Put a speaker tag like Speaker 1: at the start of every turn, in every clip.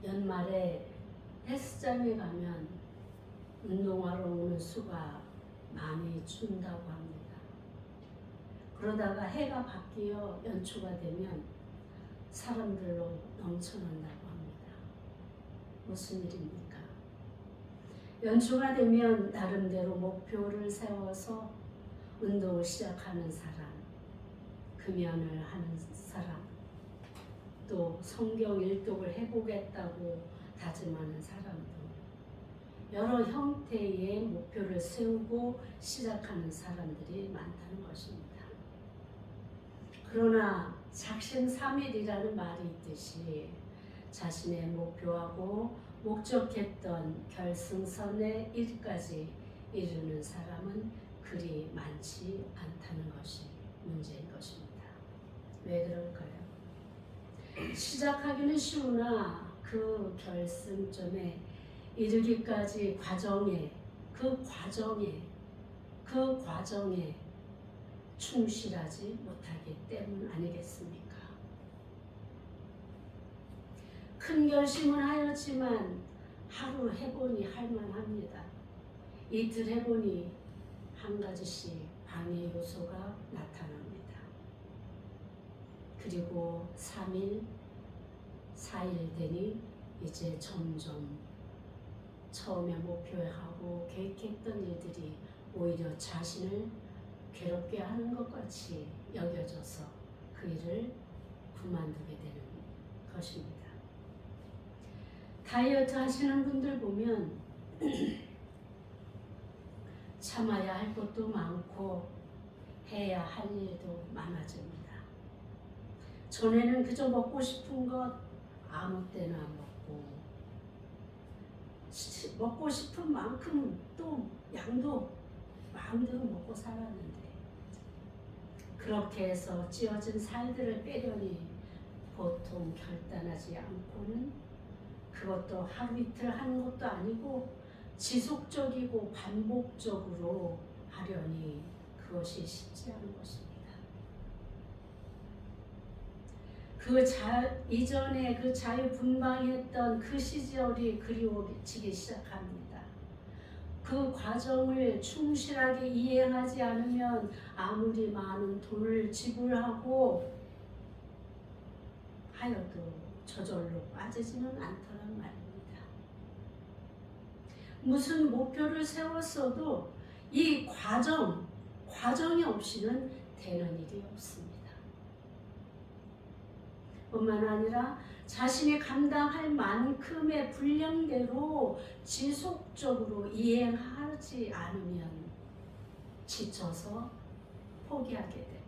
Speaker 1: 연말에 헬스장에 가면 운동하러 오는 수가 많이 준다고 합니다. 그러다가 해가 바뀌어 연초가 되면 사람들로 넘쳐난다고 합니다. 무슨 일입니까? 연초가 되면 나름대로 목표를 세워서 운동을 시작하는 사람, 금연을 하는 사람, 또 성경 일독을 해보겠다고 다짐하는 사람도 여러 형태의 목표를 세우고 시작하는 사람들이 많다는 것입니다. 그러나 작심삼일이라는 말이 있듯이 자신의 목표하고 목적했던 결승선의 일까지 이르는 사람은 그리 많지 않다는 것이 문제인 것입니다. 왜 그럴까요? 시작하기는 쉬우나 그 결승점에 이르기까지 그 과정에 충실하지 못하기 때문 아니겠습니까? 큰 결심은 하였지만 하루 해보니 할만합니다. 이틀 해보니 한 가지씩 방해 요소가 나타납니다. 그리고 3일, 4일 되니 이제 점점 처음에 목표하고 계획했던 일들이 오히려 자신을 괴롭게 하는 것 같이 여겨져서 그 일을 그만두게 되는 것입니다. 다이어트 하시는 분들 보면 참아야 할 것도 많고 해야 할 일도 많아집니다. 전에는 그저 먹고 싶은 것 아무 때나 먹고 싶은 만큼 또 양도 마음대로 먹고 살았는데 그렇게 해서 찌어진 살들을 빼려니 보통 결단하지 않고는 그것도 하루 이틀 하는 것도 아니고 지속적이고 반복적으로 하려니 그것이 쉽지 않은 것입니다. 이전에 그 자유분방했던 그 시절이 그리워지기 시작합니다. 그 과정을 충실하게 이행하지 않으면 아무리 많은 돈을 지불하고 하여도 저절로 빠지지는 않더란 말입니다. 무슨 목표를 세웠어도 이 과정이 없이는 되는 일이 없습니다. 뿐만 아니라 자신이 감당할 만큼의 분량대로 지속적으로 이행하지 않으면 지쳐서 포기하게 되고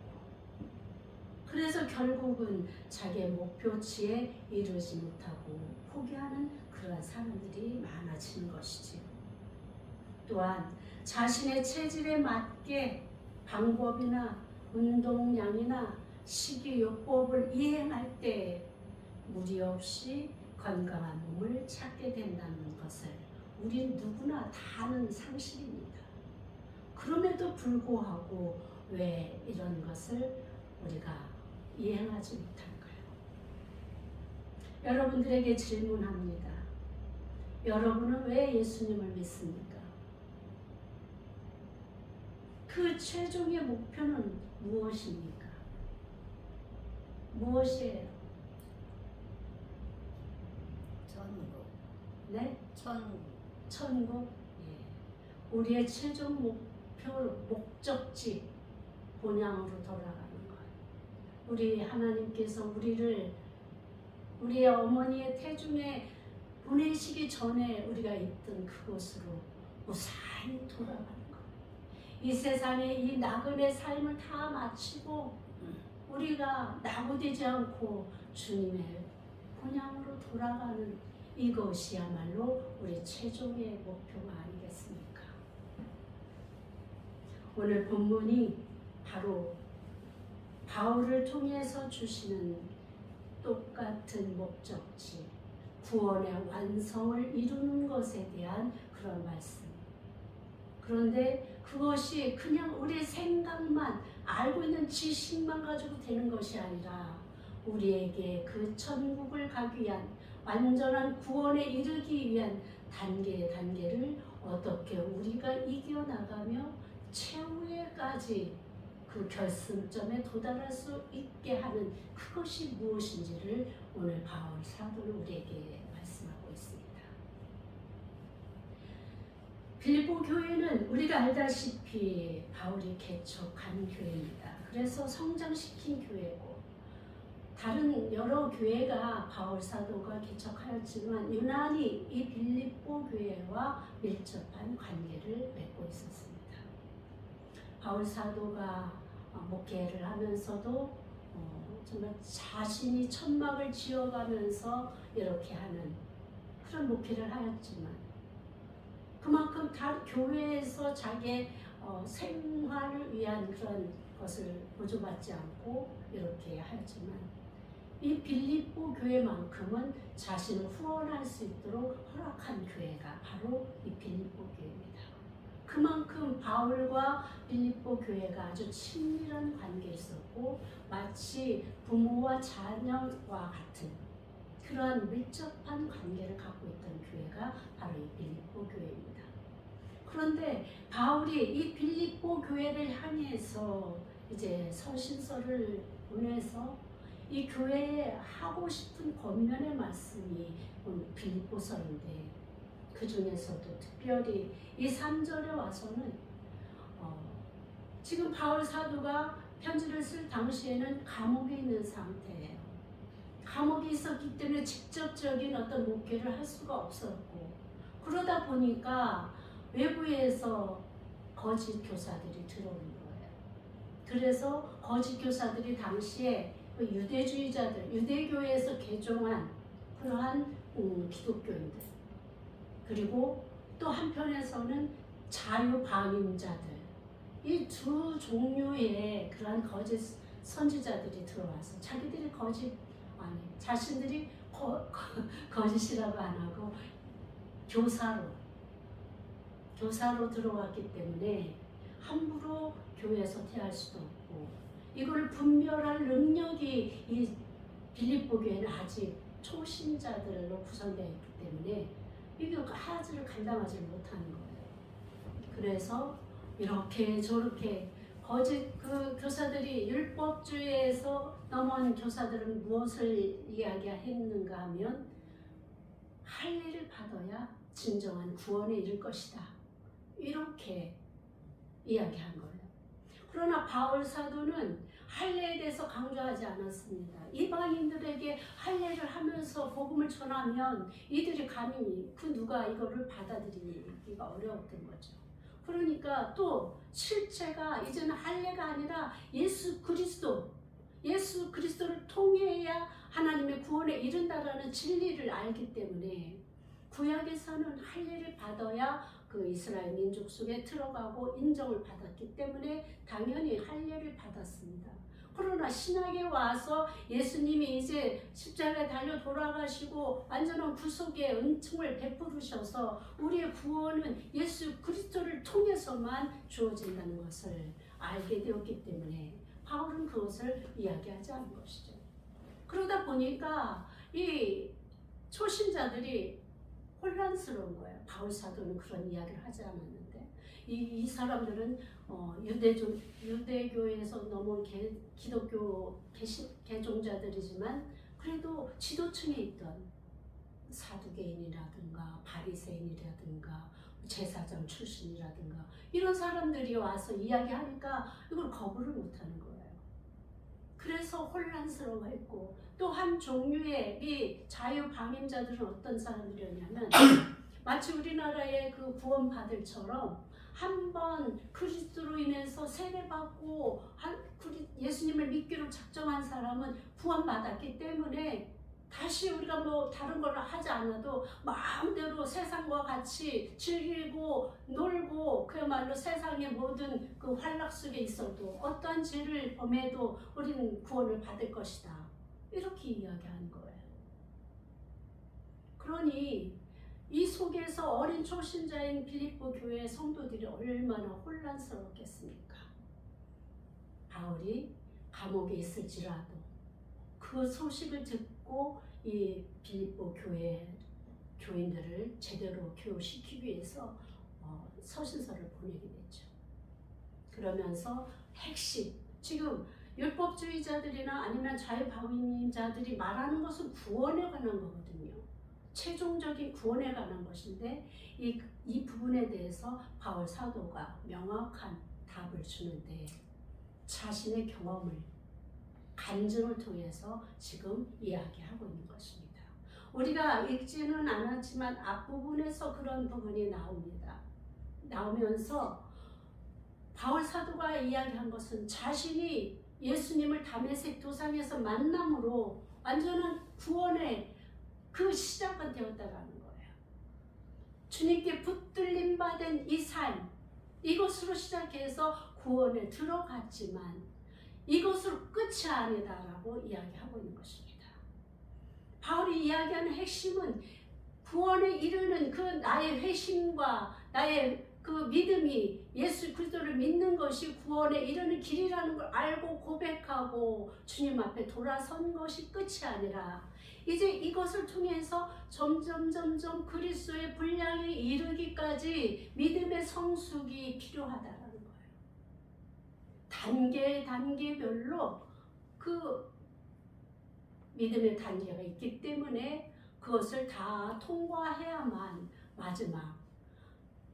Speaker 1: 그래서 결국은 자기의 목표치에 이르지 못하고 포기하는 그러한 사람들이 많아지는 것이지요. 또한 자신의 체질에 맞게 방법이나 운동량이나 식이요법을 이행할 때 무리 없이 건강한 몸을 찾게 된다는 것을 우리 누구나 다 아는 사실입니다. 그럼에도 불구하고 왜 이런 것을 우리가 이행하지 못할까요? 여러분들에게 질문합니다. 여러분은 왜 예수님을 믿습니까? 그 최종의 목표는 무엇입니까? 무엇이에요?
Speaker 2: 천국.
Speaker 1: 네?
Speaker 2: 천국.
Speaker 1: 예. 우리의 최종 목적지, 본향으로 돌아가는 것. 우리 하나님께서 우리의 어머니의 태중에 보내시기 전에 우리가 있던 그곳으로 무사히 돌아가는 것. 이 세상에 이 나그네 삶을 다 마치고 우리가 낙오되지 않고 주님의 본향으로 돌아가는 이것이야말로 우리 최종의 목표가 아니겠습니까? 오늘 본문이 바로 바울을 통해서 주시는 똑같은 목적지, 구원의 완성을 이루는 것에 대한 그런 말씀. 그런데 그것이 그냥 우리 생각만 알고 있는 지식만 가지고 되는 것이 아니라 우리에게 그 천국을 가기 위한 완전한 구원에 이르기 위한 단계를 어떻게 우리가 이겨나가며 최후에까지 그 결승점에 도달할 수 있게 하는 그것이 무엇인지를 오늘 바울 사도는 우리에게 말씀하고 있습니다. 빌립보 교회는 우리가 알다시피 바울이 개척한 교회입니다. 그래서 성장시킨 교회고, 다른 여러 교회가 바울 사도가 개척하였지만 유난히 이 빌립보 교회와 밀접한 관계를 맺고 있었습니다. 바울 사도가 목회를 하면서도 정말 자신이 천막을 지어가면서 이렇게 하는 그런 목회를 하였지만, 그만큼 교회에서 자기의 생활을 위한 그런 것을 보조받지 않고 이렇게 하였지만, 이 빌립보 교회만큼은 자신을 후원할 수 있도록 허락한 교회가 바로 이 빌립보 교회입니다. 그만큼 바울과 빌립보 교회가 아주 친밀한 관계에 있었고, 마치 부모와 자녀와 같은 그러한 밀접한 관계를 갖고 있던 교회가 바로 이 빌립보 교회입니다. 그런데 바울이 이 빌립보 교회를 향해서 이제 서신서를 보내서 이 교회에 하고 싶은 권면의 말씀이 빌립보서인데, 그 중에서도 특별히 이 3절에 와서는 지금 바울 사도가 편지를 쓸 당시에는 감옥에 있는 상태예요. 감옥에 있었기 때문에 직접적인 어떤 목회를 할 수가 없었고, 그러다 보니까 외부에서 거짓 교사들이 들어오는 거예요. 그래서 거짓 교사들이 당시에 유대주의자들, 유대교회에서 개종한 그러한 기독교인들, 그리고 또 한편에서는 자유방임자들, 이 두 종류의 그러한 거짓 선지자들이 들어와서 자기들이 자신들이 거짓이라고 안 하고 교사로 들어왔기 때문에 함부로 교회에서 태할 수도 없고, 이걸 분별할 능력이 이 빌립보 교회는 아직 초신자들로 구성되어 있기 때문에 이게 하지를 감당하지 못하는 거예요. 그래서 이렇게 저렇게 거짓 그 교사들이 율법주의에서 넘어온 교사들은 무엇을 이야기했는가 하면, 할례를 받아야 진정한 구원에 이를 것이다, 이렇게 이야기한 거예요. 그러나 바울 사도는 할례에 대해서 강조하지 않았습니다. 이방인들에게 할례를 하면서 복음을 전하면 이들이 감히 누가 이거를 받아들이기가 어려웠던 거죠. 그러니까 또 실체가 이제는 할례가 아니라 예수 그리스도를 통해야 하나님의 구원에 이른다라는 진리를 알기 때문에, 구약에서는 할례를 받아야 그 이스라엘 민족 속에 들어가고 인정을 받았기 때문에 당연히 할례를 받았습니다. 그러나 신약에 와서 예수님이 이제 십자가에 달려 돌아가시고 완전한 구속의 은총을 베푸셔서 우리의 구원은 예수 그리스도를 통해서만 주어진다는 것을 알게 되었기 때문에 바울은 그것을 이야기하지 않은 것이죠. 그러다 보니까 이 초신자들이 혼란스러운 거예요. 바울 사도는 그런 이야기를 하지 않았는데, 이 사람들은 유대교에서 넘어온 기독교 개종자들이지만 그래도 지도층에 있던 사두개인이라든가 바리새인이라든가 제사장 출신이라든가 이런 사람들이 와서 이야기하니까 이걸 거부를 못하는 거예요. 그래서 혼란스러워했고, 또 한 종류의 이 자유방임자들은 어떤 사람들이었냐면, 마치 우리나라의 그 구원받을처럼 한번 그리스도로 인해서 세례받고 예수님을 믿기로 작정한 사람은 구원받았기 때문에 다시 우리가 뭐 다른 걸 하지 않아도 마음대로 세상과 같이 즐기고 놀고, 그야말로 세상의 모든 그 환락 속에 있어도 어떠한 죄를 범해도 우리는 구원을 받을 것이다, 이렇게 이야기하는 거예요. 그러니 이 속에서 어린 초신자인 빌립보 교회 성도들이 얼마나 혼란스러웠겠습니까? 바울이 감옥에 있을지라도 그 소식을 듣고 이 빌립보 교회 교인들을 제대로 교육시키기 위해서 서신서를 보내게 됐죠. 그러면서 핵심, 지금 율법주의자들이나 아니면 자유방임자들이 말하는 것은 구원에 관한 거거든요. 최종적인 구원에 관한 것인데 이 부분에 대해서 바울 사도가 명확한 답을 주는데 자신의 경험을 간증을 통해서 지금 이야기하고 있는 것입니다. 우리가 읽지는 않았지만 앞부분에서 그런 부분이 나옵니다. 나오면서 바울 사도가 이야기한 것은 자신이 예수님을 다메섹 도상에서 만남으로 완전한 구원의 그 시작은 되었다라는 거예요. 주님께 붙들림 받은 이 삶, 이것으로 시작해서 구원에 들어갔지만 이것으로 끝이 아니다라고 이야기하고 있는 것입니다. 바울이 이야기하는 핵심은 구원에 이르는 그 나의 회심과 나의 그 믿음이 예수 그리스도를 믿는 것이 구원에 이르는 길이라는 걸 알고 고백하고 주님 앞에 돌아선 것이 끝이 아니라 이제 이것을 통해서 점점 그리스도의 분량에 이르기까지 믿음의 성숙이 필요하다라는 거예요. 단계별로 그 믿음의 단계가 있기 때문에 그것을 다 통과해야만 마지막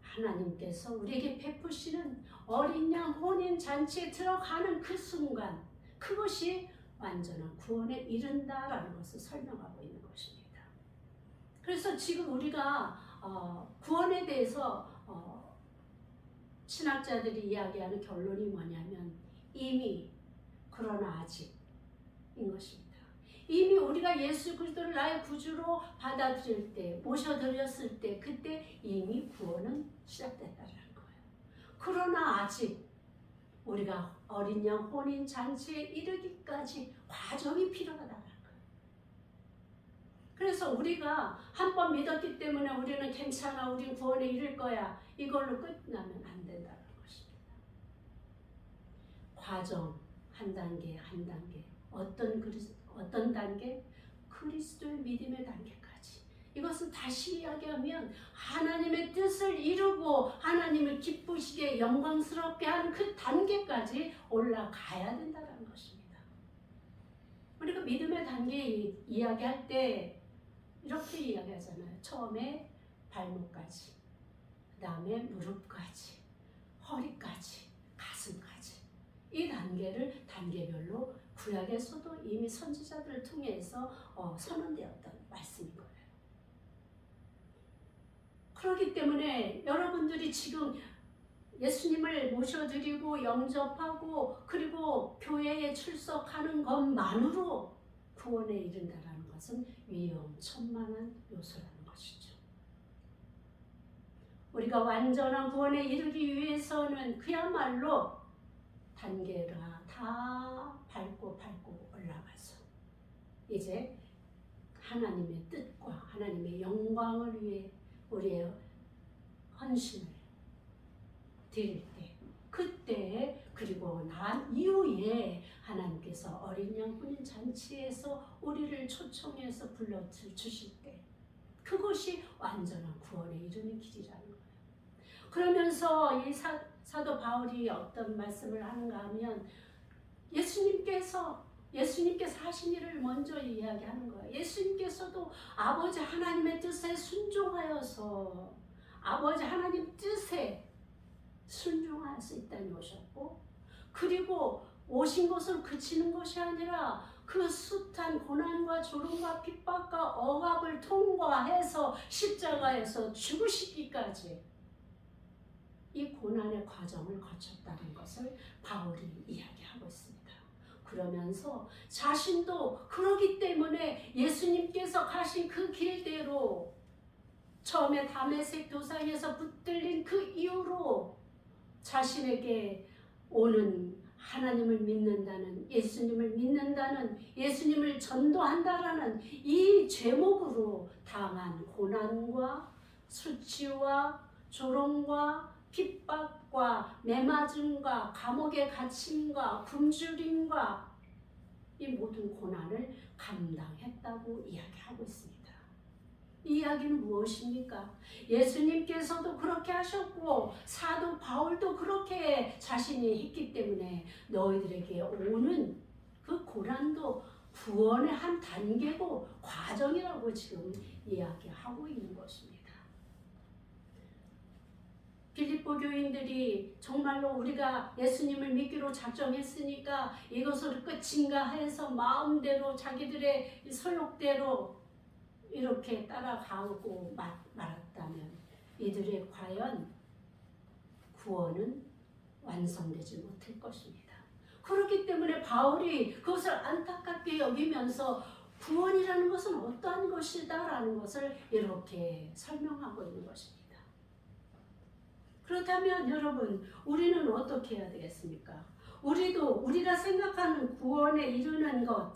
Speaker 1: 하나님께서 우리에게 베푸시는 어린 양 혼인 잔치에 들어가는 그 순간 그것이 완전한 구원에 이른다라는 것을 설명하고 있는 것입니다. 그래서 지금 우리가 구원에 대해서 신학자들이 이야기하는 결론이 뭐냐면 이미 그러나 아직인 것입니다. 이미 우리가 예수 그리스도를 나의 구주로 받아들일 때, 모셔드렸을 때 그때 이미 구원은 시작됐다는 거예요. 그러나 아직 우리가 어린 양 혼인 잔치에 이르기까지 과정이 필요하다는 거예요. 그래서 우리가 한 번 믿었기 때문에 우리는 괜찮아, 우리는 구원에 이를 거야, 이걸로 끝나면 안 된다는 것입니다. 과정 한 단계 한 단계, 어떤 단계? 그리스도의 믿음의 단계까지. 이것은 다시 이야기하면 하나님의 뜻을 이루고 하나님을 기쁘시게 영광스럽게 하는 그 단계까지 올라가야 된다는 것입니다. 우리가 믿음의 단계 이야기할 때 이렇게 이야기하잖아요. 처음에 발목까지, 그 다음에 무릎까지, 허리까지, 가슴까지. 이 단계를 단계별로 구약에서도 이미 선지자들을 통해서 선언되었던 말씀인 거예요. 그렇기 때문에 여러분들이 지금 예수님을 모셔드리고 영접하고 그리고 교회에 출석하는 것만으로 구원에 이른다는 것은 위험천만한 요소라는 것이죠. 우리가 완전한 구원에 이르기 위해서는 그야말로 단계가 다 밟고 올라가서 이제 하나님의 뜻과 하나님의 영광을 위해 우리의 헌신을 드릴 때 그때 그리고 난 이후에 하나님께서 어린 양 혼인 잔치에서 우리를 초청해서 불러주실 때 그것이 완전한 구원에 이르는 길이라는 거예요. 그러면서 이 사도 바울이 어떤 말씀을 하는가 하면 예수님께서 하신 일을 먼저 이야기하는 거예요. 예수님께서도 아버지 하나님의 뜻에 순종하여서 아버지 하나님 뜻에 순종하여서 이 땅에 오셨고 그리고 오신 것을 그치는 것이 아니라 그 숱한 고난과 조롱과 핍박과 억압을 통과해서 십자가에서 죽으시기까지 이 고난의 과정을 거쳤다는 것을 바울이 이야기하고 있습니다. 그러면서 자신도 그러기 때문에 예수님께서 가신 그 길대로 처음에 다메섹 도상에서 붙들린 그 이후로 자신에게 오는 하나님을 믿는다는, 예수님을 믿는다는, 예수님을 전도한다라는 이 제목으로 당한 고난과 수치와 조롱과 핍박과 매맞음과 감옥에 갇힘과 굶주림과 이 모든 고난을 감당했다고 이야기하고 있습니다. 이 이야기는 무엇입니까? 예수님께서도 그렇게 하셨고 사도 바울도 그렇게 자신이 했기 때문에 너희들에게 오는 그 고난도 구원의 한 단계고 과정이라고 지금 이야기하고 있는 것입니다. 빌립보 교인들이 정말로 우리가 예수님을 믿기로 작정했으니까 이것으로 끝인가 해서 마음대로 자기들의 소욕대로 이렇게 따라가고 말았다면 이들의 과연 구원은 완성되지 못할 것입니다. 그렇기 때문에 바울이 그것을 안타깝게 여기면서 구원이라는 것은 어떠한 것이다라는 것을 이렇게 설명하고 있는 것입니다. 그렇다면 여러분, 우리는 어떻게 해야 되겠습니까? 우리가 생각하는 구원에 이르는 것,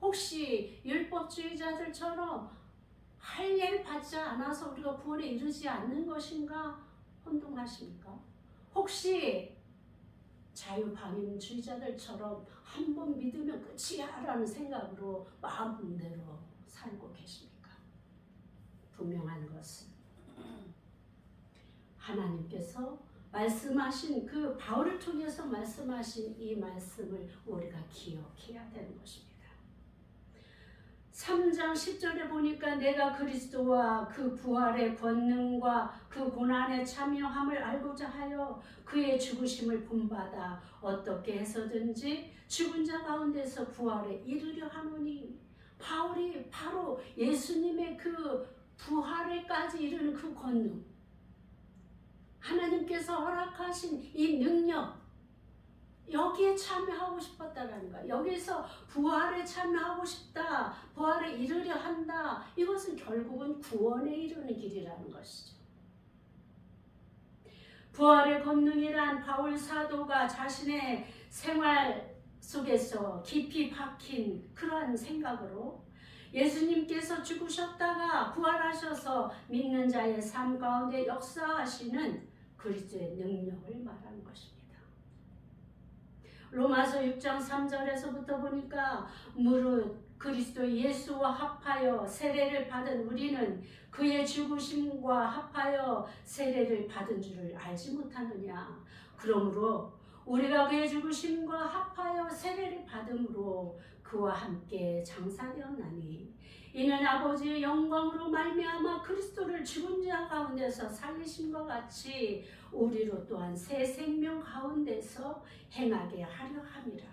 Speaker 1: 혹시 율법주의자들처럼 할 일 받지 않아서 우리가 구원에 이르지 않는 것인가 혼동하십니까? 혹시 자유방임주의자들처럼 한 번 믿으면 끝이야 라는 생각으로 마음대로 살고 계십니까? 분명한 것은 하나님께서 말씀하신 그 바울을 통해서 말씀하신 이 말씀을 우리가 기억해야 되는 것입니다. 3장 10절에 보니까 내가 그리스도와 그 부활의 권능과 그 고난에 참여함을 알고자 하여 그의 죽으심을 본받아 어떻게 해서든지 죽은 자 가운데서 부활에 이르려 하노니, 바울이 바로 예수님의 그 부활에까지 이르는 그 권능, 하나님께서 허락하신 이 능력, 여기에 참여하고 싶었다라는 거야. 여기서 부활에 참여하고 싶다, 부활에 이르려 한다. 이것은 결국은 구원에 이르는 길이라는 것이죠. 부활의 권능이란 바울 사도가 자신의 생활 속에서 깊이 박힌 그러한 생각으로 예수님께서 죽으셨다가 부활하셔서 믿는 자의 삶 가운데 역사하시는 그리스도의 능력을 말하는 것입니다. 로마서 6장 3절에서부터 보니까 무릇 그리스도 예수와 합하여 세례를 받은 우리는 그의 죽으심과 합하여 세례를 받은 줄을 알지 못하느냐. 그러므로 우리가 그의 죽으심과 합하여 세례를 받음으로 그와 함께 장사되었나니 이는 아버지의 영광으로 말미암아 그리스도를 죽은 자 가운데서 살리심과 같이 우리로 또한 새 생명 가운데서 행하게 하려 함이라.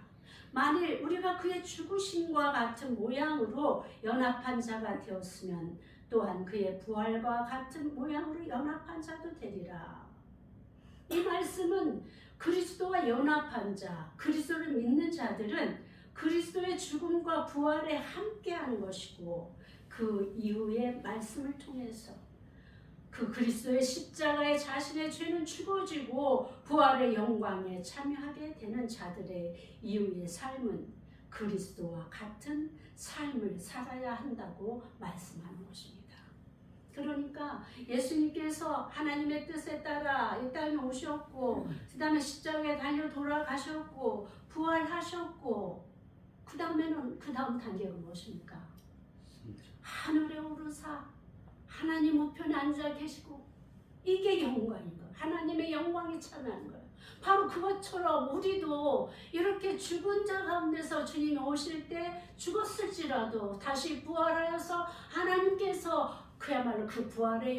Speaker 1: 만일 우리가 그의 죽으심과 같은 모양으로 연합한 자가 되었으면 또한 그의 부활과 같은 모양으로 연합한 자도 되리라. 이 말씀은 그리스도와 연합한 자, 그리스도를 믿는 자들은 그리스도의 죽음과 부활에 함께하는 것이고, 그 이후의 말씀을 통해서 그 그리스도의 십자가에 자신의 죄는 죽어지고 부활의 영광에 참여하게 되는 자들의 이후의 삶은 그리스도와 같은 삶을 살아야 한다고 말씀하는 것입니다. 그러니까 예수님께서 하나님의 뜻에 따라 이 땅에 오셨고, 그 다음에 십자가에 달려 돌아가셨고, 부활하셨고, 그 다음에는 그 다음 단계가 무엇입니까? 하늘에 오르사 하나님 우편에 앉아 계시고, 이게 영광인 거예요. 하나님의 영광에 참여하는 거예요. 바로 그것처럼 우리도 이렇게 죽은 자 가운데서 주님이 오실 때 죽었을지라도 다시 부활하여서 하나님께서 그야말로 그 부활의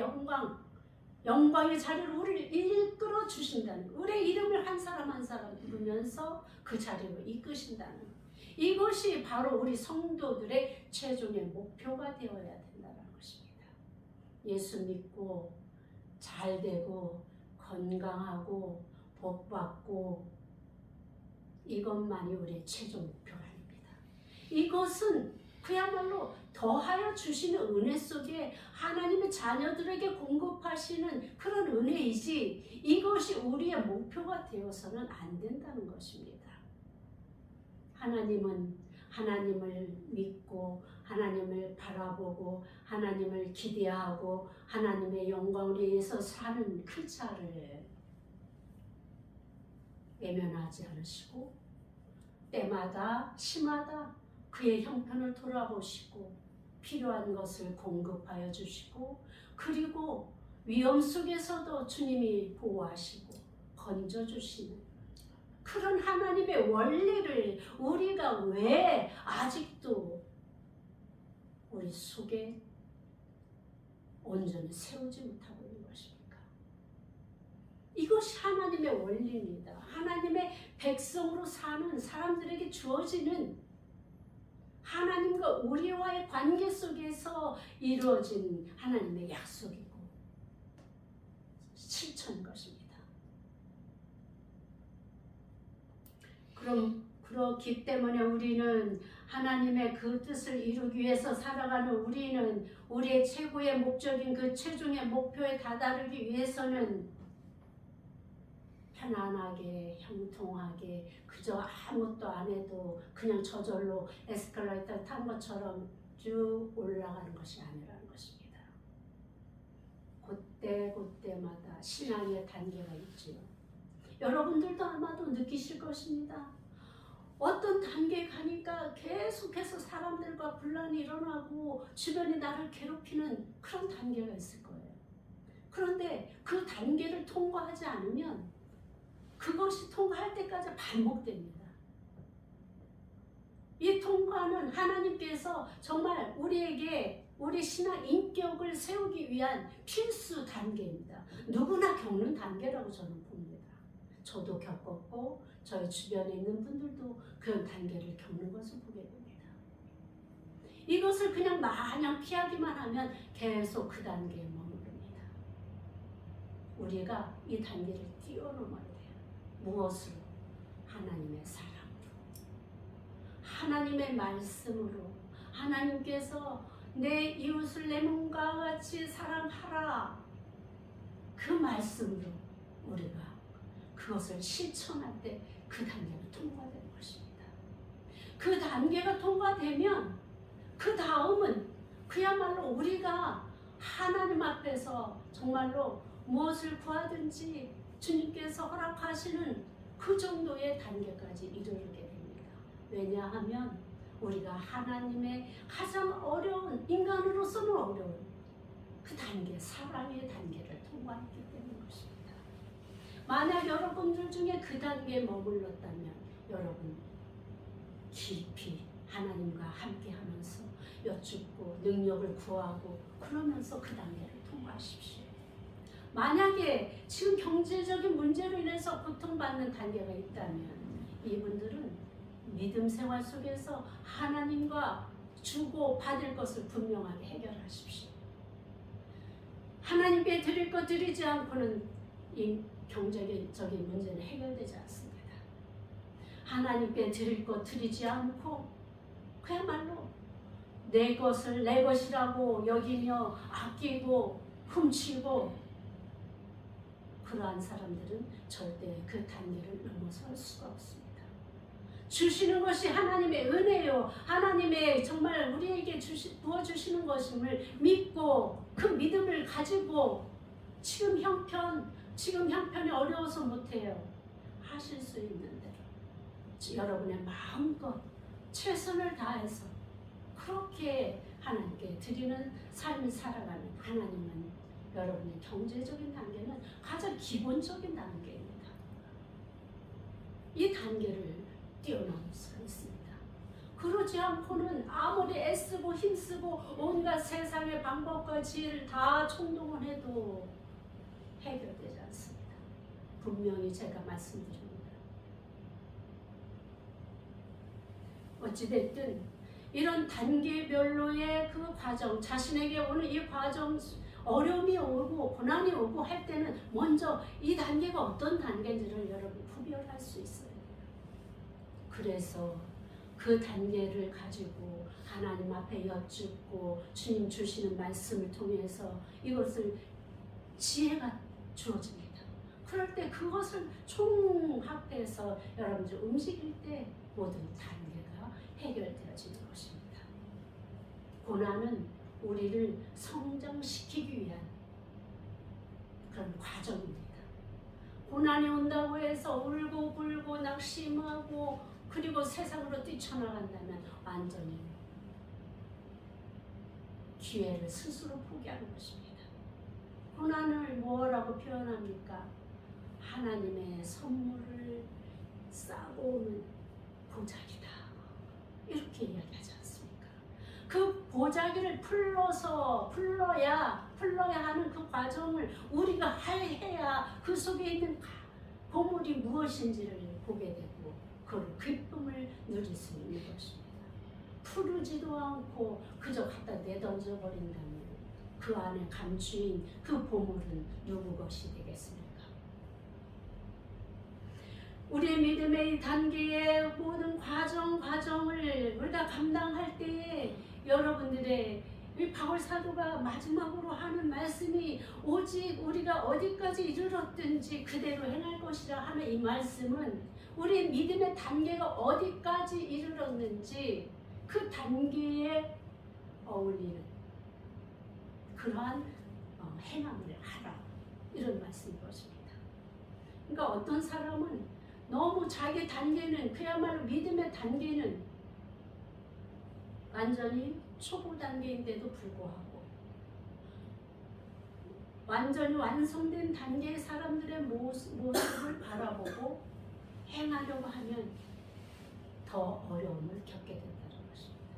Speaker 1: 영광의 자리로 우리를 이끌어 주신다는 거예요. 우리의 이름을 한 사람 한 사람 부르면서 그 자리로 이끄신다는 거예요. 이것이 바로 우리 성도들의 최종의 목표가 되어야 된다는 것입니다. 예수 믿고 잘 되고 건강하고 복받고 이것만이 우리의 최종 목표가 아닙니다. 이것은 그야말로 더하여 주시는 은혜 속에 하나님의 자녀들에게 공급하시는 그런 은혜이지, 이것이 우리의 목표가 되어서는 안 된다는 것입니다. 하나님은 하나님을 믿고 하나님을 바라보고 하나님을 기대하고 하나님의 영광을 위해서 사는 그 자를 외면하지 않으시고 때마다 시마다 그의 형편을 돌아보시고 필요한 것을 공급하여 주시고 그리고 위험 속에서도 주님이 보호하시고 건져주시는 그런 하나님의 원리를 우리가 왜 아직도 우리 속에 온전히 세우지 못하고 있는 것입니까? 이것이 하나님의 원리입니다. 하나님의 백성으로 사는 사람들에게 주어지는 하나님과 우리와의 관계 속에서 이루어진 하나님의 약속이고 실천인 것입니다. 그렇기 때문에 우리는 하나님의 그 뜻을 이루기 위해서 살아가는 우리는 우리의 최고의 목적인 그 최종의 목표에 다다르기 위해서는 편안하게 형통하게 그저 아무것도 안 해도 그냥 저절로 에스컬레이터 탄 것처럼 쭉 올라가는 것이 아니라는 것입니다. 그때마다 신앙의 단계가 있지요. 여러분들도 아마도 느끼실 것입니다. 어떤 단계에 가니까 계속해서 사람들과 분란이 일어나고 주변이 나를 괴롭히는 그런 단계가 있을 거예요. 그런데 그 단계를 통과하지 않으면 그것이 통과할 때까지 반복됩니다. 이 통과는 하나님께서 정말 우리에게 우리 신앙 인격을 세우기 위한 필수 단계입니다. 누구나 겪는 단계라고 저는 봅니다. 저도 겪었고 저희 주변에 있는 분들도 그런 단계를 겪는 것을 보게 됩니다. 이것을 그냥 마냥 피하기만 하면 계속 그 단계에 머무릅니다. 우리가 이 단계를 뛰어넘어야 돼요. 무엇으로? 하나님의 사랑으로, 하나님의 말씀으로. 하나님께서 내 이웃을 내 몸과 같이 사랑하라. 그 말씀으로 우리가 그것을 실천할 때 그 단계가 통과되는 것입니다. 그 단계가 통과되면 그 다음은 그야말로 우리가 하나님 앞에서 정말로 무엇을 구하든지 주님께서 허락하시는 그 정도의 단계까지 이르게 됩니다. 왜냐하면 우리가 하나님의 가장 어려운, 인간으로서는 어려운 그 단계, 사랑의 단계를 통과했기 때문인 것입니다. 만약 여러분들 중에 그 단계에 머물렀다면 여러분 깊이 하나님과 함께 하면서 여쭙고 능력을 구하고 그러면서 그 단계를 통과하십시오. 만약에 지금 경제적인 문제로 인해서 고통받는 단계가 있다면 이분들은 믿음 생활 속에서 하나님과 주고 받을 것을 분명하게 해결하십시오. 하나님께 드릴 것 드리지 않고는 이 경제적인 문제는 해결되지 않습니다. 하나님께 드릴 것 드리지 않고 그야말로 내 것을 내 것이라고 여기며 아끼고 훔치고 그러한 사람들은 절대 그 단계를 넘어설 수가 없습니다. 주시는 것이 하나님의 은혜요. 하나님의 정말 우리에게 부어주시는 것임을 믿고 그 믿음을 가지고 지금 형편이 어려워서 못해요. 하실 수 있는 대로 여러분의 마음껏 최선을 다해서 그렇게 하나님께 드리는 삶을 살아가는 하나님은 여러분의 경제적인 단계는 가장 기본적인 단계입니다. 이 단계를 뛰어넘을 수가 있습니다. 그러지 않고는 아무리 애쓰고 힘쓰고 온갖 세상의 방법과 지혜를 다 총동원해도 해결되지 않습니다. 분명히 제가 말씀드립니다. 어찌됐든 이런 단계별로의 그 과정, 자신에게 오는 이 과정, 어려움이 오고 고난이 오고 할 때는 먼저 이 단계가 어떤 단계인지를 여러분 구별할 수 있어요. 그래서 그 단계를 가지고 하나님 앞에 여쭙고 주님 주시는 말씀을 통해서 이것을 지혜가 주어집니다. 그럴 때 그것을 총합해서 여러분들 움직일 때 모든 단계가 해결되어지는 것입니다. 고난은 우리를 성장시키기 위한 그런 과정입니다. 고난이 온다고 해서 울고 불고 낙심하고 그리고 세상으로 뛰쳐나간다면 완전히 기회를 스스로 포기하는 것입니다. 고난을 뭐라고 표현합니까? 하나님의 선물을 싸고 오는 보자기다. 이렇게 이야기하지 않습니까? 그 보자기를 풀러야 하는 그 과정을 우리가 해야 그 속에 있는 보물이 무엇인지를 보게 되고 그 기쁨을 누릴 수 있는 것입니다. 푸르지도 않고 그저 갖다 내던져 버린다면 그 안에 감추인 그 보물은 누구 것이 되겠습니까? 우리의 믿음의 단계의 모든 과정을 우리가 감당할 때에 여러분들의 이 바울 사도가 마지막으로 하는 말씀이 오직 우리가 어디까지 이르렀든지 그대로 행할 것이라 하는 이 말씀은 우리의 믿음의 단계가 어디까지 이르렀는지 그 단계에 어울리는 그러한 행함을 하라, 이런 말씀인 것입니다. 그러니까 어떤 사람은 너무 자기 단계는 그야말로 믿음의 단계는 완전히 초보 단계인데도 불구하고 완전히 완성된 단계의 사람들의 모습을 바라보고 행하려고 하면 더 어려움을 겪게 된다는 것입니다.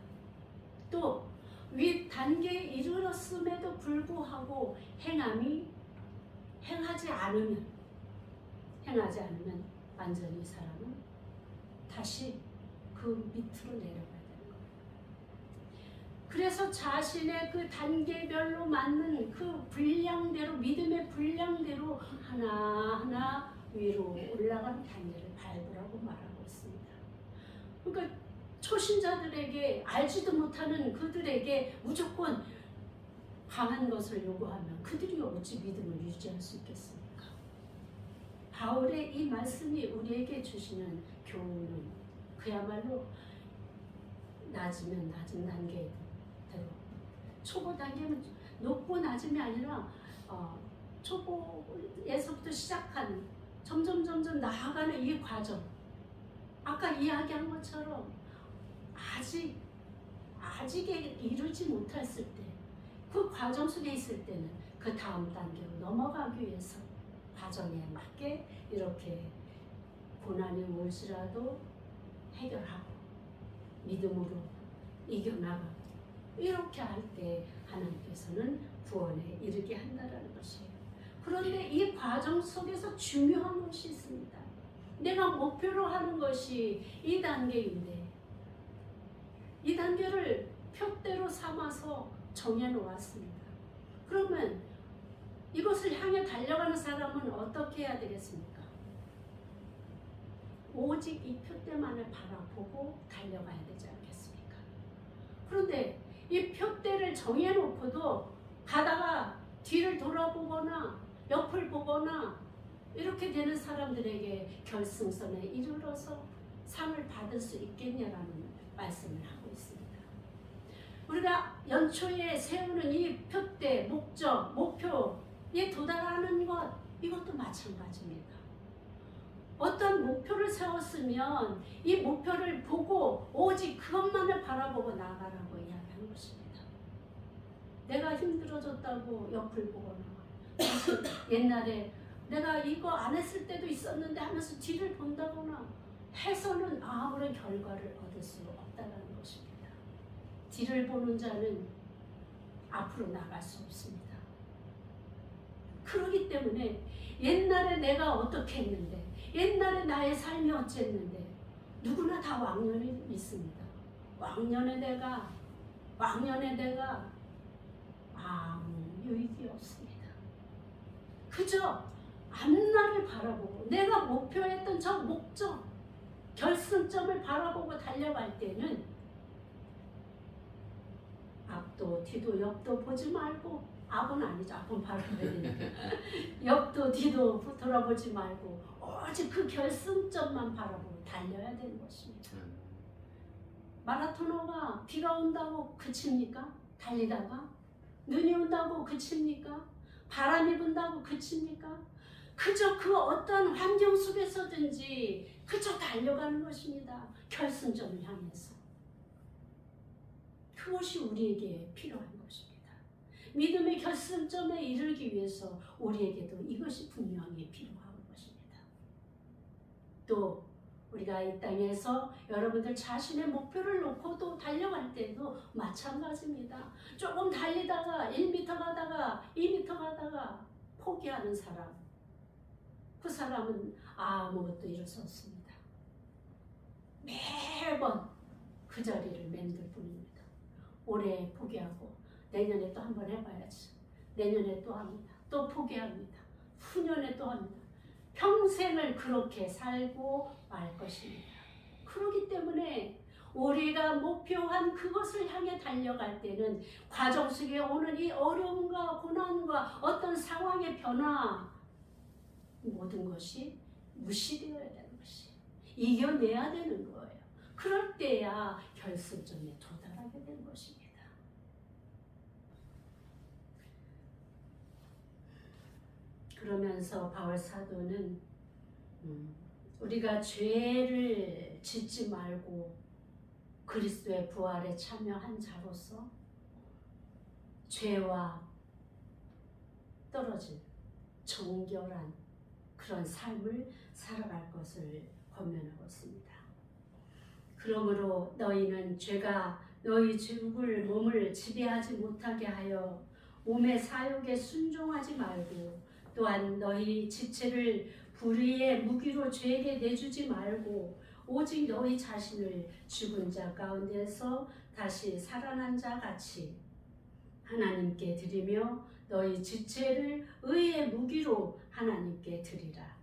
Speaker 1: 또 윗 단계에 이르렀음에도 불구하고 행하지 않으면 완전히 이 사람은 다시 그 밑으로 내려가야 되는 거예요. 그래서 자신의 그 단계별로 맞는 그 분량대로, 믿음의 분량대로 하나하나 위로 올라가는 단계를 밟으라고 말하고 있습니다. 그러니까 초신자들에게, 알지도 못하는 그들에게 무조건 강한 것을 요구하면 그들이 어찌 믿음을 유지할 수 있겠습니까? 바울의 이 말씀이 우리에게 주시는 교훈은 그야말로 낮으면 낮은 단계대로, 초보 단계는 높고 낮음이 아니라 초보에서부터 시작한 점점 나아가는 이 과정, 아까 이야기한 것처럼 아직에 이르지 못했을 때, 그 과정 속에 있을 때는 그 다음 단계로 넘어가기 위해서 과정에 맞게 이렇게 고난이 올지라도 해결하고 믿음으로 이겨나가고 이렇게 할 때 하나님께서는 구원에 이르게 한다는 것이에요. 그런데 이 과정 속에서 중요한 것이 있습니다. 내가 목표로 하는 것이 이 단계인데 이 단계를 표대로 삼아서 정해놓았습니다. 그러면 이것을 향해 달려가는 사람은 어떻게 해야 되겠습니까? 오직 이 표대만을 바라보고 달려가야 되지 않겠습니까? 그런데 이 표대를 정해놓고도 가다가 뒤를 돌아보거나 옆을 보거나 이렇게 되는 사람들에게 결승선에 이르러서 상을 받을 수 있겠냐라는 말씀을 하고 있습니다. 우리가 연초에 세우는 이 표대, 목적, 목표에 도달하는 것, 이것도 마찬가지입니다. 어떤 목표를 세웠으면 이 목표를 보고 오직 그것만을 바라보고 나가라고 이야기하는 것입니다. 내가 힘들어졌다고 옆을 보거나 옛날에 내가 이거 안 했을 때도 있었는데 하면서 뒤를 본다거나 해서는 아무런 결과를 얻을 수 없다는 것입니다. 뒤를 보는 자는 앞으로 나갈 수 없습니다. 그렇기 때문에 옛날에 내가 어떻게 했는데, 옛날에 나의 삶이 어쨌는데, 누구나 다 왕년이 있습니다. 왕년에 내가 아무 유익이 없습니다. 그저 앞날을 바라보고 내가 목표했던 저 목적, 결승점을 바라보고 달려갈 때는 앞도 뒤도 옆도 보지 말고, 앞은 아니죠, 앞은 바라봐야 되니까 옆도 뒤도 돌아보지 말고 오직 그 결승점만 바라보고 달려야 되는 것입니다. 마라토너가 비가 온다고 그칩니까? 달리다가 눈이 온다고 그칩니까? 바람이 분다고 그칩니까? 그저 그 어떤 환경 속에서든지 그저 달려가는 것입니다. 결승점을 향해서. 그것이 우리에게 필요한 것입니다. 믿음의 결승점에 이르기 위해서 우리에게도 이것이 분명히 필요한 것입니다. 또 우리가 이 땅에서 여러분들 자신의 목표를 놓고도 달려갈 때도 마찬가지입니다. 조금 달리다가 1m 가다가 2m 가다가 포기하는 사람, 그 사람은 아무것도 이룰 수 없습니다. 매번 그 자리를 맴돌 뿐입니다. 올해 포기하고 내년에 또 한번 해봐야지. 내년에 또 합니다. 또 포기합니다. 후년에 또 합니다. 평생을 그렇게 살고 말 것입니다. 그렇기 때문에 우리가 목표한 그것을 향해 달려갈 때는 과정 속에 오는 이 어려움과 고난과 어떤 상황의 변화, 모든 것이 무시되어야 되는 것이, 이겨내야 되는 거예요. 그럴 때야 결승점에 도달하게 되는 것입니다. 그러면서 바울 사도는 우리가 죄를 짓지 말고 그리스도의 부활에 참여한 자로서 죄와 떨어진 정결한 그런 삶을 살아갈 것을 권면하고 있습니다. 그러므로 너희는 죄가 너희 죽을 몸을 지배하지 못하게 하여 몸의 사욕에 순종하지 말고, 또한 너희 지체를 불의의 무기로 죄에게 내주지 말고 오직 너희 자신을 죽은 자 가운데서 다시 살아난 자 같이 하나님께 드리며 너희 지체를 의의 무기로 하나님께 드리라.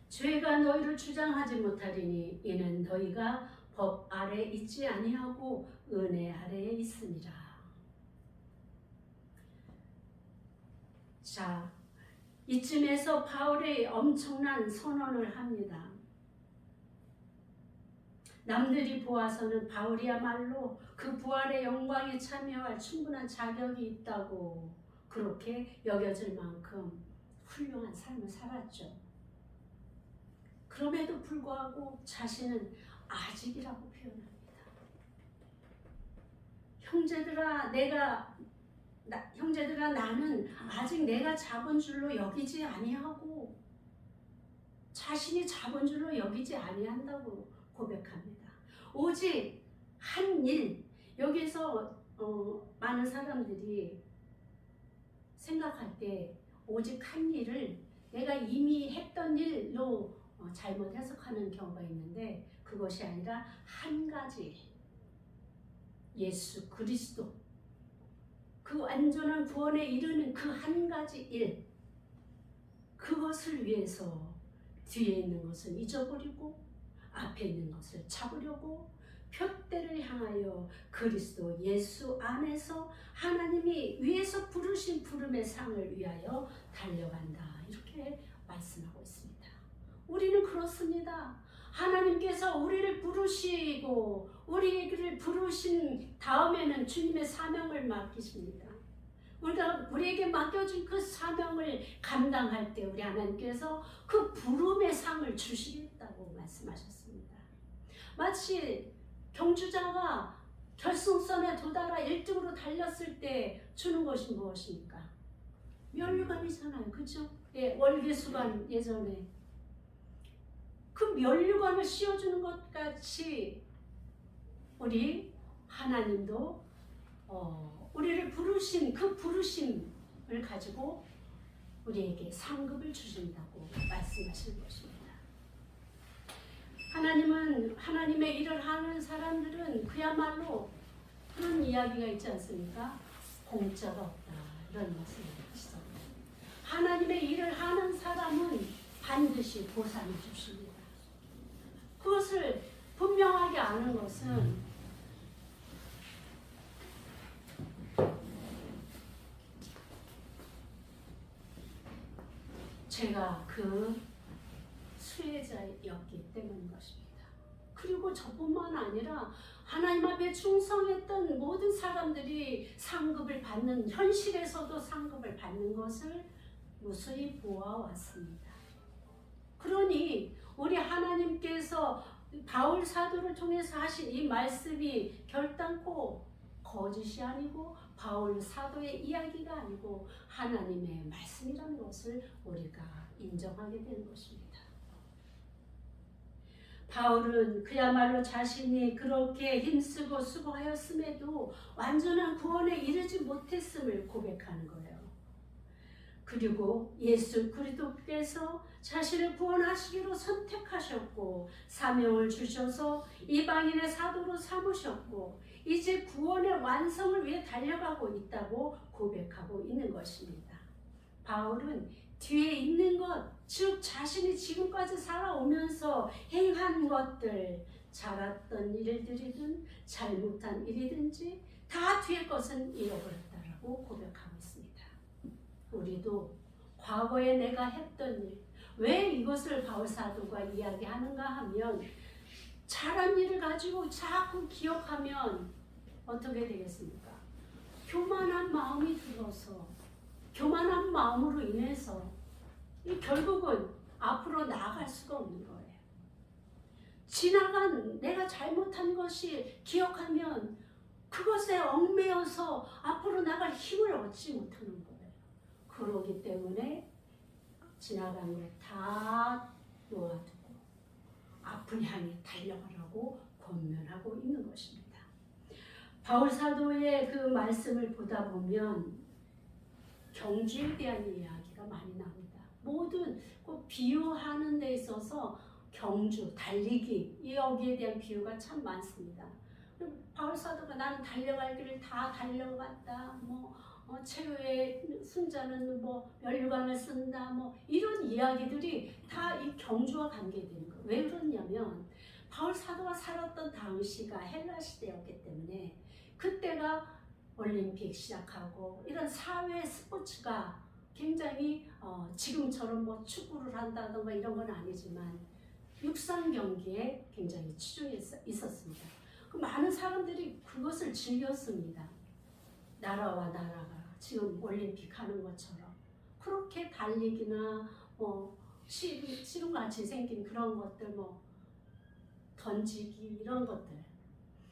Speaker 1: 죄가 너희를 주장하지 못하리니 이는 너희가 법 아래 있지 아니하고 은혜 아래에 있음이라. 자, 이쯤에서 바울이 엄청난 선언을 합니다. 남들이 보아서는 바울이야말로 그 부활의 영광에 참여할 충분한 자격이 있다고 그렇게 여겨질 만큼 훌륭한 삶을 살았죠. 그럼에도 불구하고 자신은 아직이라고 표현합니다. 형제들아 나는 아직 내가 잡은 줄로 여기지 아니하고, 자신이 잡은 줄로 여기지 아니한다고 고백합니다. 오직 한 일, 여기서 많은 사람들이 생각할 때 오직 한 일을 내가 이미 했던 일로 잘못 해석하는 경우가 있는데, 그것이 아니라 한 가지, 예수 그리스도, 그 완전한 구원에 이르는 그 한 가지 일, 그것을 위해서 뒤에 있는 것을 잊어버리고 앞에 있는 것을 잡으려고 표대를 향하여 그리스도 예수 안에서 하나님이 위에서 부르신 부름의 상을 위하여 달려간다, 이렇게 말씀하고 있습니다. 우리는 그렇습니다. 하나님께서 우리를 부르시고 우리를 부르신 다음에는 주님의 사명을 맡기십니다. 우리에게 맡겨진 그 사명을 감당할 때 우리 하나님께서 그 부름의 상을 주시겠다고 말씀하셨습니다. 마치 경주자가 결승선에 도달하 1등으로 달렸을 때 주는 것이 무엇입니까? 면류관이잖아요. 그렇죠? 예, 월계수관 예전에 그 면류관을 씌워주는 것 같이 우리 하나님도 우리를 부르신 그 부르심을 가지고 우리에게 상급을 주신다고 말씀하시는 것입니다. 하나님은, 하나님의 일을 하는 사람들은 그야말로 그런 이야기가 있지 않습니까? 공짜가 없다, 이런 말씀을 하시죠. 하나님의 일을 하는 사람은 반드시 보상을 주십니다. 그것을 분명하게 아는 것은 제가 그 수혜자였기 때문인 것입니다. 그리고 저뿐만 아니라 하나님 앞에 충성했던 모든 사람들이 상급을 받는, 현실에서도 상급을 받는 것을 무수히 보아왔습니다. 그러니 우리 하나님께서 바울 사도를 통해서 하신 이 말씀이 결단코 거짓이 아니고 바울 사도의 이야기가 아니고 하나님의 말씀이라는 것을 우리가 인정하게 되는 것입니다. 바울은 그야말로 자신이 그렇게 힘쓰고 수고하였음에도 완전한 구원에 이르지 못했음을 고백하는 거예요. 그리고 예수 그리스도께서 자신을 구원하시기로 선택하셨고 사명을 주셔서 이방인의 사도로 삼으셨고 이제 구원의 완성을 위해 달려가고 있다고 고백하고 있는 것입니다. 바울은 뒤에 있는 것, 즉 자신이 지금까지 살아오면서 행한 것들, 잘했던 일들이든 잘못한 일이든지 다 뒤의 것은 잃어버렸다라고 고백하고 있습니다. 우리도 과거에 내가 했던 일, 왜 이것을 바울 사도가 이야기하는가 하면 잘한 일을 가지고 자꾸 기억하면 어떻게 되겠습니까? 교만한 마음이 들어서 교만한 마음으로 인해서 결국은 앞으로 나아갈 수가 없는 거예요. 지나간 내가 잘못한 것이 기억하면 그것에 얽매여서 앞으로 나갈 힘을 얻지 못하는 거예요. 그러기 때문에 지나간 걸 다 놓아두고 앞을 향해 달려가라고 권면하고 있는 것입니다. 바울 사도의 그 말씀을 보다 보면 경주에 대한 이야기가 많이 나옵니다. 모든 꼭 비유하는 데 있어서 경주, 달리기 여기에 대한 비유가 참 많습니다. 바울 사도가 나는 달려갈 길을 다 달려갔다. 최후의 승자는 면류관을 쓴다. 이런 이야기들이 다 이 경주와 관계되는 거예요. 왜 그러냐면 바울 사도가 살았던 당시가 헬라 시대였기 때문에 그때가 올림픽 시작하고 이런 사회 스포츠가 굉장히 지금처럼 축구를 한다던가 이런 건 아니지만 육상 경기에 굉장히 치중해 있었습니다. 그 많은 사람들이 그것을 즐겼습니다. 나라와 나라가 지금 올림픽 하는 것처럼 그렇게 달리기나 씨름같이 생긴 그런 것들 던지기 이런 것들.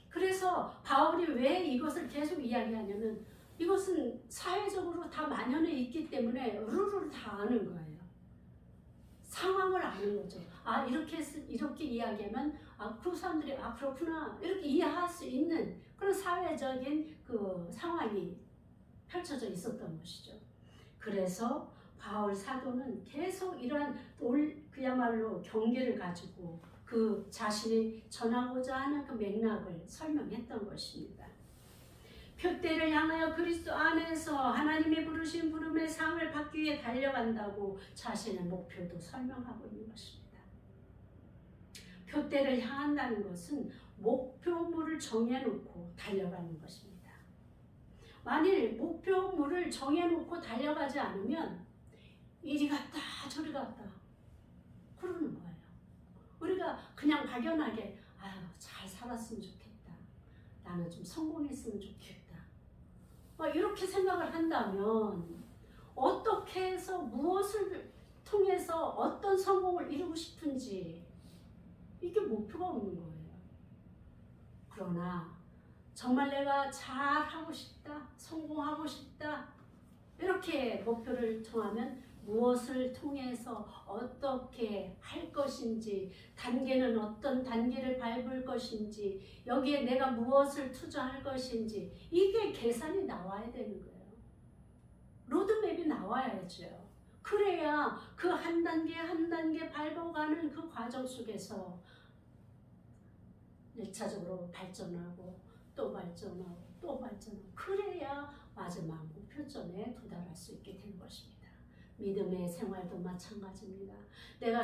Speaker 1: 그래서 바울이 왜 이것을 계속 이야기하냐면 이것은 사회적으로 다 만연해 있기 때문에 룰을 다 아는 거예요. 상황을 아는 거죠. 이렇게 이야기하면 그 사람들이 그렇구나 이렇게 이해할 수 있는 그런 사회적인 그 상황이 펼쳐져 있었던 것이죠. 그래서 바울 사도는 계속 이러한 그야말로 경계를 가지고 그 자신이 전하고자 하는 그 맥락을 설명했던 것입니다. 표대를 향하여 그리스도 안에서 하나님의 부르신 부름의 상을 받기 위해 달려간다고 자신의 목표도 설명하고 있는 것입니다. 표대를 향한다는 것은 목표물을 정해놓고 달려가는 것입니다. 만일 목표물을 정해놓고 달려가지 않으면 이리 갔다 저리 갔다 그러는 거예요. 우리가 그냥 막연하게 잘 살았으면 좋겠다. 나는 좀 성공했으면 좋겠다. 이렇게 생각을 한다면 어떻게 해서 무엇을 통해서 어떤 성공을 이루고 싶은지 이게 목표가 없는 거예요. 그러나 정말 내가 잘하고 싶다, 성공하고 싶다 이렇게 목표를 정하면 무엇을 통해서 어떻게 할 것인지, 단계는 어떤 단계를 밟을 것인지, 여기에 내가 무엇을 투자할 것인지 이게 계산이 나와야 되는 거예요. 로드맵이 나와야죠. 그래야 그 한 단계 한 단계 밟아가는 그 과정 속에서 1차적으로 발전하고 또 발전하고 또 발전하고 그래야 마지막 목표점에 도달할 수 있게 된 것입니다. 믿음의 생활도 마찬가지입니다. 내가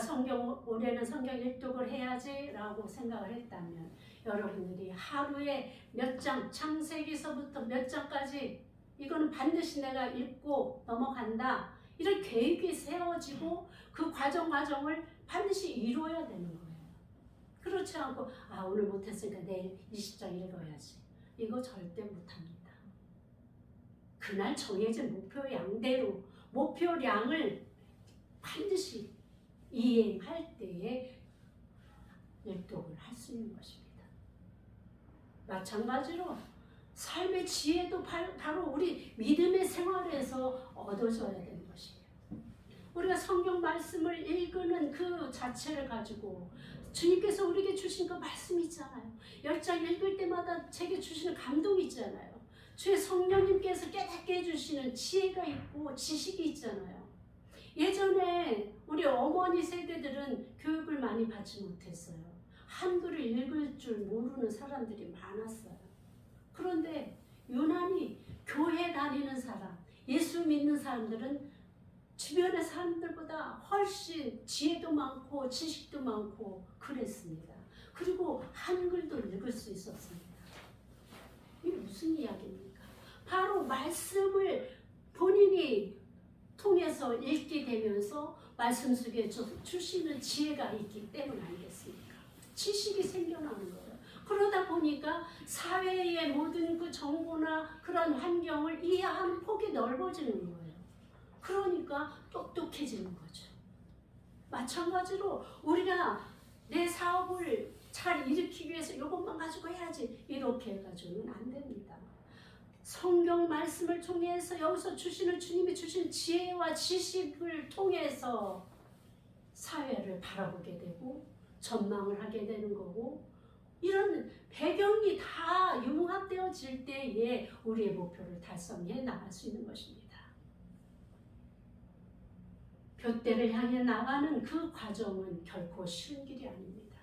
Speaker 1: 올해는 성경 일독을 해야지 라고 생각을 했다면 여러분들이 하루에 몇 장, 창세기서부터 몇 장까지 이거는 반드시 내가 읽고 넘어간다 이런 계획이 세워지고 그 과정을 반드시 이루어야 되는 거예요. 그렇지 않고 오늘 못했으니까 내일 20장 읽어야지 이거 절대 못합니다. 그날 정해진 목표 양대로 목표량을 반드시 이행할 때에 율동을 할 수 있는 것입니다. 마찬가지로 삶의 지혜도 바로 우리 믿음의 생활에서 얻어져야 되는 것이에요. 우리가 성경 말씀을 읽는 그 자체를 가지고 주님께서 우리에게 주신 그 말씀이 있잖아요. 10장 읽을 때마다 제게 주시는 감동이 있잖아요. 주의 성령님께서 깨닫게 해주시는 지혜가 있고 지식이 있잖아요. 예전에 우리 어머니 세대들은 교육을 많이 받지 못했어요. 한글을 읽을 줄 모르는 사람들이 많았어요. 그런데 유난히 교회 다니는 사람, 예수 믿는 사람들은 주변의 사람들보다 훨씬 지혜도 많고 지식도 많고 그랬습니다. 그리고 한글도 읽을 수 있었습니다. 이게 무슨 이야기입니까? 바로 말씀을 본인이 통해서 읽게 되면서 말씀 속에 주시는 지혜가 있기 때문 아니겠습니까? 지식이 생겨나는 거예요. 그러다 보니까 사회의 모든 그 정보나 그런 환경을 이해하는 폭이 넓어지는 거예요. 그러니까 똑똑해지는 거죠. 마찬가지로 우리가 내 사업을 잘 일으키기 위해서 이것만 가지고 해야지 이렇게 해가지고는 안 됩니다. 성경 말씀을 통해서 여기서 주시는 주님이 주신 지혜와 지식을 통해서 사회를 바라보게 되고 전망을 하게 되는 거고 이런 배경이 다 융합되어질 때에 우리의 목표를 달성해 나갈 수 있는 것입니다. 둯대를 향해 나가는 그 과정은 결코 쉬운 길이 아닙니다.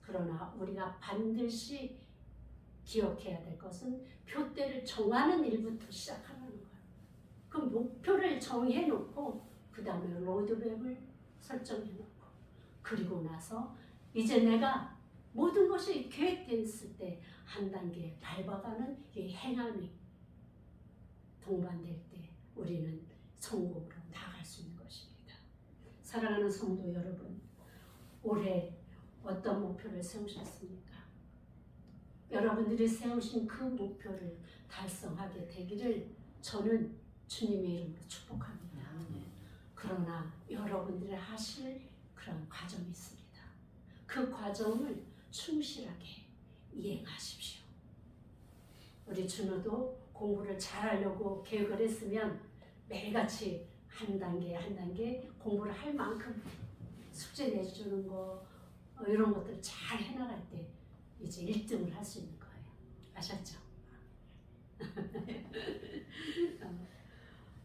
Speaker 1: 그러나 우리가 반드시 기억해야 될 것은 둯대를 정하는 일부터 시작하는 거예요. 그 목표를 정해놓고 그 다음에 로드맵을 설정해놓고 그리고 나서 이제 내가 모든 것이 계획됐을 때 한 단계 밟아가는 이 행함이 동반될 때 우리는 성공으로 나아갈 수 있는 것입니다. 사랑하는 성도 여러분, 올해 어떤 목표를 세우셨습니까? 여러분들이 세우신 그 목표를 달성하게 되기를 저는 주님의 이름으로 축복합니다. 그러나 여러분들이 하실 그런 과정이 있습니다. 그 과정을 충실하게 이행하십시오. 우리 준호도 공부를 잘하려고 계획을 했으면 매일같이 한 단계 한 단계 공부를 할 만큼 숙제 내주는 거 이런 것들 잘 해나갈 때 이제 1등을 할 수 있는 거예요. 아셨죠?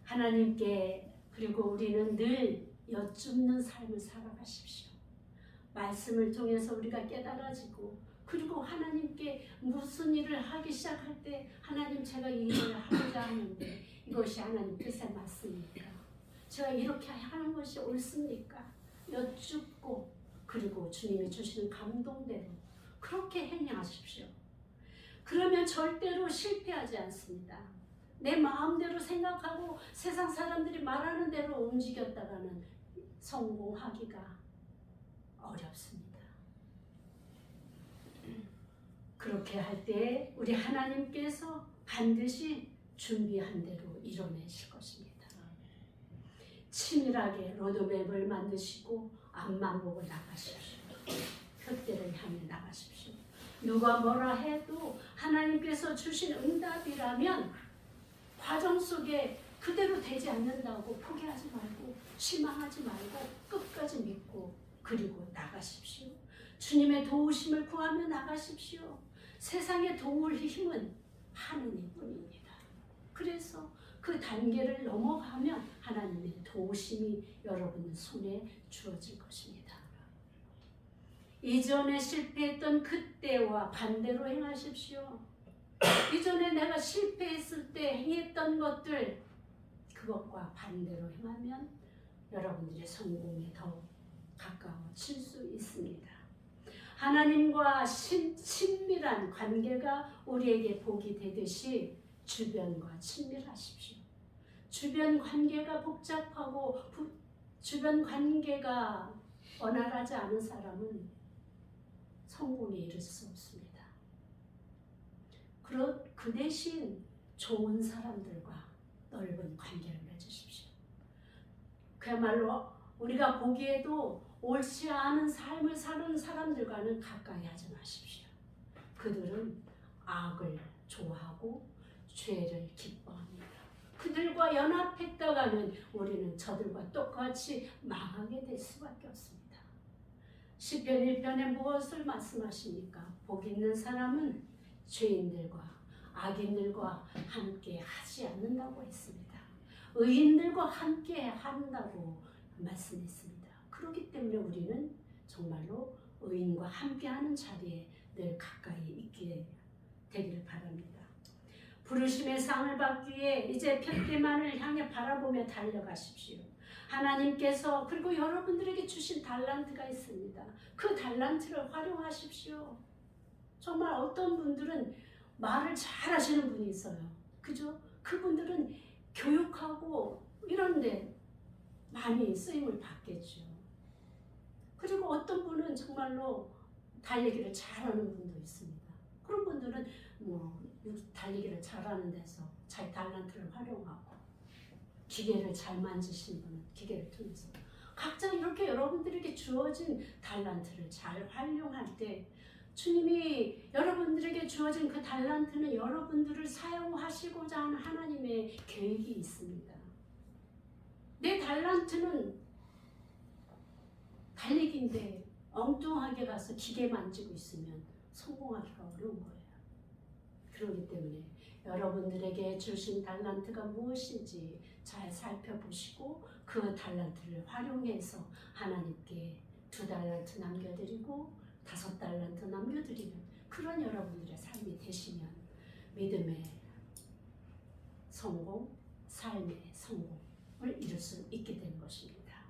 Speaker 1: 하나님께 그리고 우리는 늘 여쭙는 삶을 살아가십시오. 말씀을 통해서 우리가 깨달아지고 그리고 하나님께 무슨 일을 하기 시작할 때 하나님 제가 이 일을 하고자 하는데 이것이 하나님 뜻에 맞습니까? 제가 이렇게 하는 것이 옳습니까? 여쭙고 그리고 주님이 주시는 감동대로 그렇게 행하십시오. 그러면 절대로 실패하지 않습니다. 내 마음대로 생각하고 세상 사람들이 말하는 대로 움직였다가는 성공하기가 어렵습니다. 그렇게 할 때 우리 하나님께서 반드시 준비한 대로 이뤄내실 것입니다. 치밀하게 로드맵을 만드시고 앞만 보고 나가십시오. 푯대를 향해 나가십시오. 누가 뭐라 해도 하나님께서 주신 응답이라면 과정 속에 그대로 되지 않는다고 포기하지 말고 실망하지 말고 끝까지 믿고 그리고 나가십시오. 주님의 도우심을 구하며 나가십시오. 세상에 도울 힘은 하느님뿐입니다. 그래서 그 단계를 넘어가면 하나님의 도우심이 여러분 손에 주어질 것입니다. 이전에 실패했던 그때와 반대로 행하십시오. 이전에 내가 실패했을 때 행했던 것들 그것과 반대로 행하면 여러분들의 성공에 더 가까워질 수 있습니다. 하나님과 친밀한 관계가 우리에게 복이 되듯이 주변과 친밀하십시오. 주변 관계가 복잡하고 주변 관계가 원활하지 않은 사람은 성공에 이를 수 없습니다. 그 대신 좋은 사람들과 넓은 관계를 맺으십시오. 그야말로 우리가 보기에도 옳지 않은 삶을 사는 사람들과는 가까이 하지 마십시오. 그들은 악을 좋아하고 죄를 기뻐합니다. 그들과 연합했다가는 우리는 저들과 똑같이 망하게 될 수밖에 없습니다. 시편 1편에 무엇을 말씀하십니까? 복 있는 사람은 죄인들과 악인들과 함께 하지 않는다고 했습니다. 의인들과 함께 한다고 말씀했습니다. 그렇기 때문에 우리는 정말로 의인과 함께하는 자리에 늘 가까이 있게 되기를 바랍니다. 부르심의 상을 받기 위해 이제 푯대만을 향해 바라보며 달려가십시오. 하나님께서 그리고 여러분들에게 주신 달란트가 있습니다. 그 달란트를 활용하십시오. 정말 어떤 분들은 말을 잘 하시는 분이 있어요. 그죠? 그분들은 교육하고 이런데 많이 쓰임을 받겠죠. 그리고 어떤 분은 정말로 달리기를 잘하는 분도 있습니다. 그런 분들은 달리기를 잘하는 데서 자기 달란트를 활용하고 기계를 잘 만지신 분은 기계를 통해서 각자 이렇게 여러분들에게 주어진 달란트를 잘 활용할 때 주님이 여러분들에게 주어진 그 달란트는 여러분들을 사용하시고자 하는 하나님의 계획이 있습니다. 내 달란트는 달리기인데 엉뚱하게 가서 기계 만지고 있으면 성공하기가 어려운 거예요. 그렇기 때문에 여러분들에게 주신 달란트가 무엇인지 잘 살펴보시고 그 달란트를 활용해서 하나님께 2달란트 남겨드리고 5달란트 남겨드리는 그런 여러분들의 삶이 되시면 믿음의 성공, 삶의 성공을 이룰 수 있게 되는 것입니다.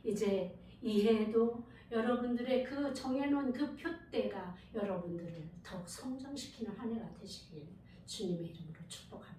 Speaker 1: 이제 이해도 여러분들의 그 정해놓은 그 표대가 여러분들을 더욱 성장시키는 한 해가 되시길 주님의 이름으로 축복합니다.